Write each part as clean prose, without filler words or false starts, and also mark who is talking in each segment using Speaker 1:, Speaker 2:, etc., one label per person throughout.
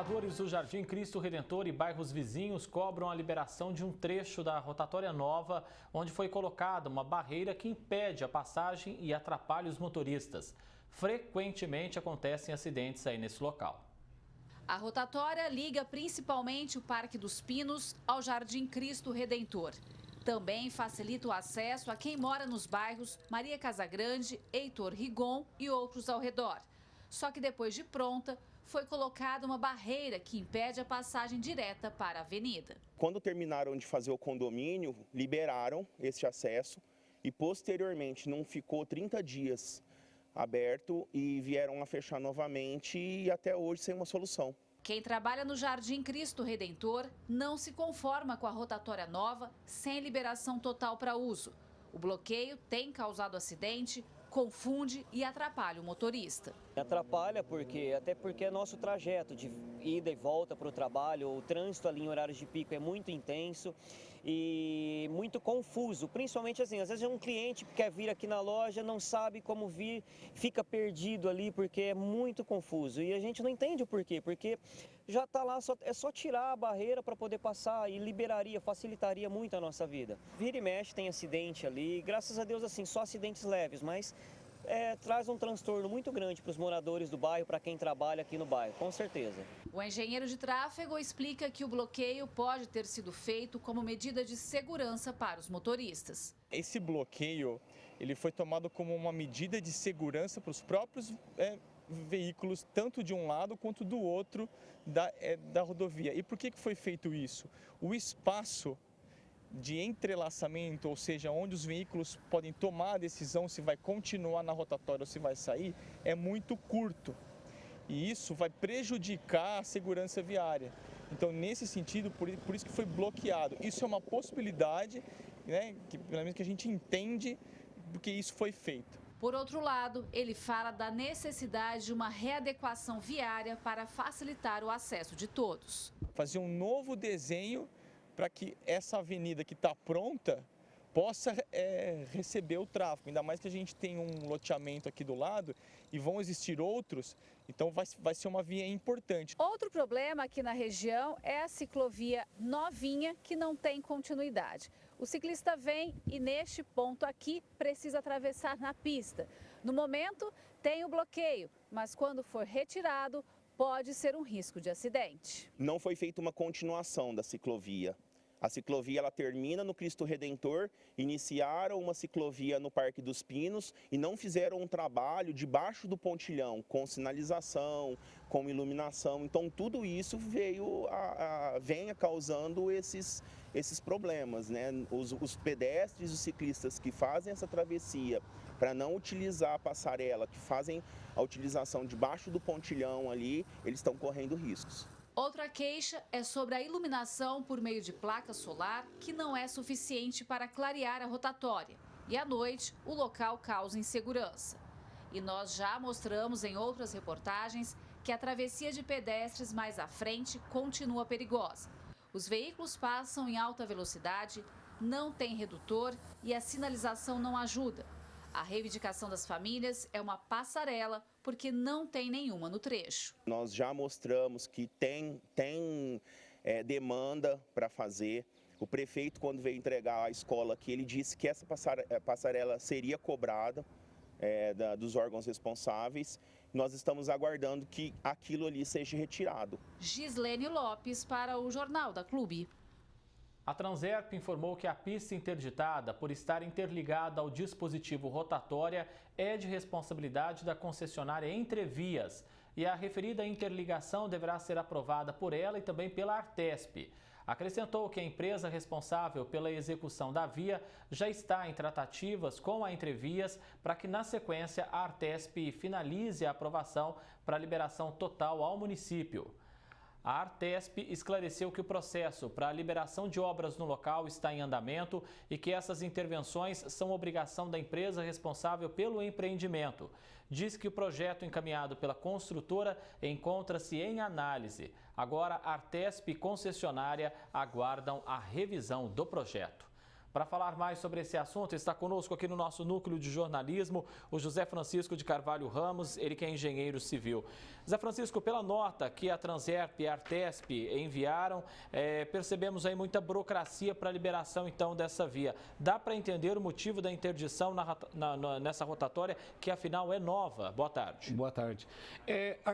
Speaker 1: Moradores do Jardim Cristo Redentor e bairros vizinhos cobram a liberação de um trecho da rotatória nova, onde foi colocada uma barreira que impede a passagem e atrapalha os motoristas. Frequentemente acontecem acidentes aí nesse local.
Speaker 2: A rotatória liga principalmente o Parque dos Pinos ao Jardim Cristo Redentor. Também facilita o acesso a quem mora nos bairros Maria Casagrande, Heitor Rigon e outros ao redor. Só que depois de pronta, foi colocada uma barreira que impede a passagem direta para a avenida.
Speaker 3: Quando terminaram de fazer o condomínio, liberaram esse acesso e posteriormente não ficou 30 dias aberto e vieram a fechar novamente e até hoje sem uma solução.
Speaker 2: Quem trabalha no Jardim Cristo Redentor não se conforma com a rotatória nova sem liberação total para uso. O bloqueio tem causado acidente, confunde e atrapalha o motorista.
Speaker 4: Atrapalha até porque é nosso trajeto de ida e volta para o trabalho, o trânsito ali em horários de pico é muito intenso e muito confuso, principalmente assim, às vezes um cliente que quer vir aqui na loja, não sabe como vir, fica perdido ali porque é muito confuso e a gente não entende o porquê, porque já está lá, é só tirar a barreira para poder passar e liberaria, facilitaria muito a nossa vida. Vira e mexe tem acidente ali, graças a Deus assim, só acidentes leves, mas traz um transtorno muito grande para os moradores do bairro, para quem trabalha aqui no bairro, com certeza.
Speaker 2: O engenheiro de tráfego explica que o bloqueio pode ter sido feito como medida de segurança para os motoristas.
Speaker 5: Esse bloqueio ele foi tomado como uma medida de segurança para os próprios veículos, tanto de um lado quanto do outro da rodovia. E por que foi feito isso? O espaço de entrelaçamento, ou seja, onde os veículos podem tomar a decisão se vai continuar na rotatória ou se vai sair, é muito curto. E isso vai prejudicar a segurança viária. Então, nesse sentido, por isso que foi bloqueado. Isso é uma possibilidade, né, pelo menos que a gente entende porque isso foi feito.
Speaker 2: Por outro lado, ele fala da necessidade de uma readequação viária para facilitar o acesso de todos.
Speaker 5: Fazer um novo desenho para que essa avenida que está pronta possa receber o tráfego. Ainda mais que a gente tem um loteamento aqui do lado e vão existir outros, então vai ser uma via importante.
Speaker 2: Outro problema aqui na região é a ciclovia novinha que não tem continuidade. O ciclista vem e neste ponto aqui precisa atravessar na pista. No momento tem o bloqueio, mas quando for retirado pode ser um risco de acidente.
Speaker 3: Não foi feita uma continuação da ciclovia. A ciclovia ela termina no Cristo Redentor, iniciaram uma ciclovia no Parque dos Pinos e não fizeram um trabalho debaixo do pontilhão, com sinalização, com iluminação. Então tudo isso vem causando esses problemas, né? Os pedestres e os ciclistas que fazem essa travessia para não utilizar a passarela, que fazem a utilização debaixo do pontilhão ali, eles estão correndo riscos.
Speaker 2: Outra queixa é sobre a iluminação por meio de placa solar, que não é suficiente para clarear a rotatória. E à noite, o local causa insegurança. E nós já mostramos em outras reportagens que a travessia de pedestres mais à frente continua perigosa. Os veículos passam em alta velocidade, não tem redutor e a sinalização não ajuda. A reivindicação das famílias é uma passarela, porque não tem nenhuma no trecho.
Speaker 3: Nós já mostramos que tem demanda para fazer. O prefeito, quando veio entregar a escola aqui, ele disse que essa passarela seria cobrada dos órgãos responsáveis. Nós estamos aguardando que aquilo ali seja retirado.
Speaker 2: Gislene Lopes para o Jornal da Clube.
Speaker 1: A Transerp informou que a pista interditada, por estar interligada ao dispositivo rotatória, é de responsabilidade da concessionária Entrevias e a referida interligação deverá ser aprovada por ela e também pela Artesp. Acrescentou que a empresa responsável pela execução da via já está em tratativas com a Entrevias para que, na sequência, a Artesp finalize a aprovação para a liberação total ao município. A Artesp esclareceu que o processo para a liberação de obras no local está em andamento e que essas intervenções são obrigação da empresa responsável pelo empreendimento. Diz que o projeto encaminhado pela construtora encontra-se em análise. Agora, a Artesp e concessionária aguardam a revisão do projeto. Para falar mais sobre esse assunto, está conosco aqui no nosso núcleo de jornalismo o José Francisco de Carvalho Ramos, ele que é engenheiro civil. José Francisco, pela nota que a Transerp e a Artesp enviaram, percebemos aí muita burocracia para a liberação então dessa via. Dá para entender o motivo da interdição nessa rotatória, que afinal é nova? Boa tarde.
Speaker 6: Boa tarde.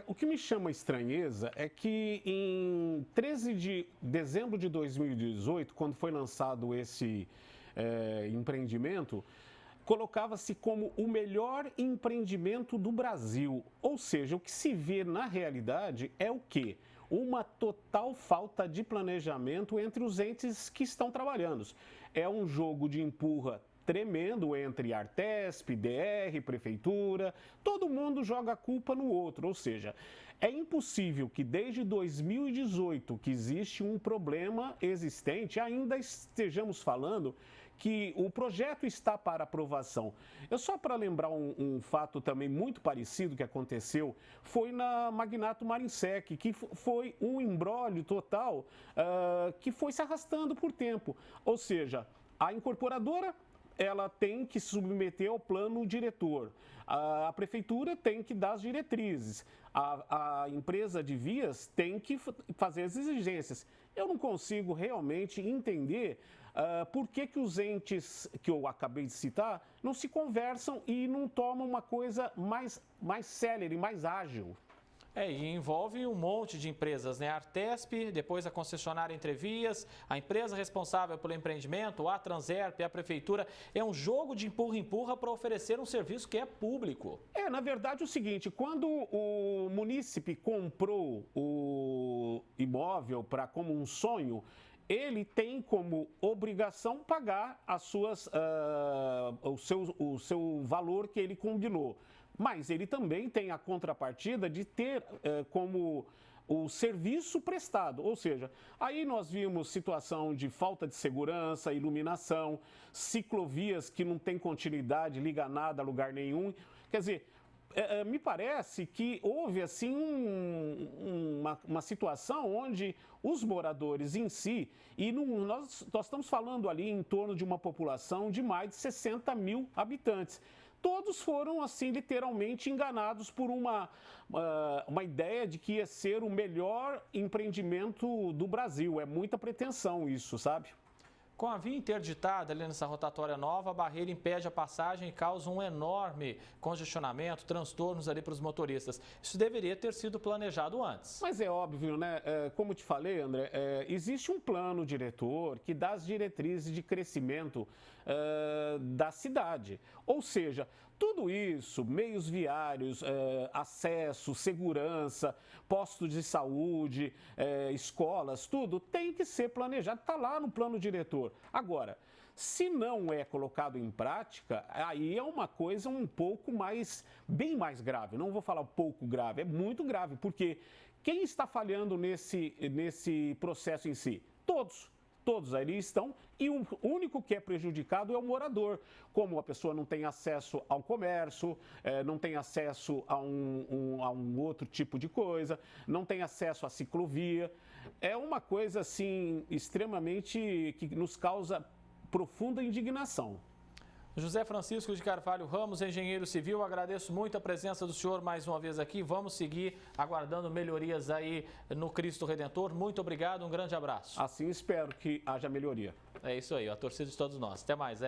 Speaker 6: O que me chama estranheza é que em 13 de dezembro de 2018, quando foi lançado esse empreendimento, colocava-se como o melhor empreendimento do Brasil. Ou seja, o que se vê na realidade é o quê? Uma total falta de planejamento entre os entes que estão trabalhando. É um jogo de empurra tremendo entre Artesp, DR, Prefeitura, todo mundo joga a culpa no outro, ou seja, é impossível que desde 2018, que existe um problema existente, ainda estejamos falando que o projeto está para aprovação. Só para lembrar um fato também muito parecido que aconteceu, foi na Magnato Marinsec, que foi um imbróglio total que foi se arrastando por tempo. Ou seja, a incorporadora ela tem que submeter ao plano diretor. A prefeitura tem que dar as diretrizes. A empresa de vias tem que fazer as exigências. Eu não consigo realmente entender por que os entes que eu acabei de citar não se conversam e não tomam uma coisa mais célere, mais ágil.
Speaker 1: E envolve um monte de empresas, né? A Artesp, depois a concessionária Entrevias, a empresa responsável pelo empreendimento, a Transerp, a Prefeitura. É um jogo de empurra-empurra para oferecer um serviço que é público.
Speaker 6: Na verdade, é o seguinte, quando o munícipe comprou o imóvel como um sonho, ele tem como obrigação pagar o seu valor que ele combinou. Mas ele também tem a contrapartida de ter como o serviço prestado. Ou seja, aí nós vimos situação de falta de segurança, iluminação, ciclovias que não tem continuidade, liga nada a lugar nenhum. Quer dizer, me parece que houve assim uma situação onde os moradores em si, e nós estamos falando ali em torno de uma população de mais de 60 mil habitantes. Todos foram, assim, literalmente enganados por uma ideia de que ia ser o melhor empreendimento do Brasil. É muita pretensão isso, sabe?
Speaker 1: Com a via interditada ali nessa rotatória nova, a barreira impede a passagem e causa um enorme congestionamento, transtornos ali para os motoristas. Isso deveria ter sido planejado antes.
Speaker 6: Mas é óbvio, né? Como te falei, André, existe um plano diretor que dá as diretrizes de crescimento da cidade. Ou seja, tudo isso, meios viários, acesso, segurança, postos de saúde, escolas, tudo tem que ser planejado, está lá no plano diretor. Agora, se não é colocado em prática, aí é uma coisa um pouco bem mais grave. Não vou falar pouco grave, é muito grave, porque quem está falhando nesse processo em si? Todos ali estão, e o único que é prejudicado é o morador. Como a pessoa não tem acesso ao comércio, não tem acesso a um outro tipo de coisa, não tem acesso à ciclovia. É uma coisa assim extremamente que nos causa profunda indignação.
Speaker 1: José Francisco de Carvalho Ramos, engenheiro civil, agradeço muito a presença do senhor mais uma vez aqui. Vamos seguir aguardando melhorias aí no Cristo Redentor. Muito obrigado, um grande abraço.
Speaker 6: Assim espero que haja melhoria.
Speaker 1: É isso aí, a torcida de todos nós. Até mais,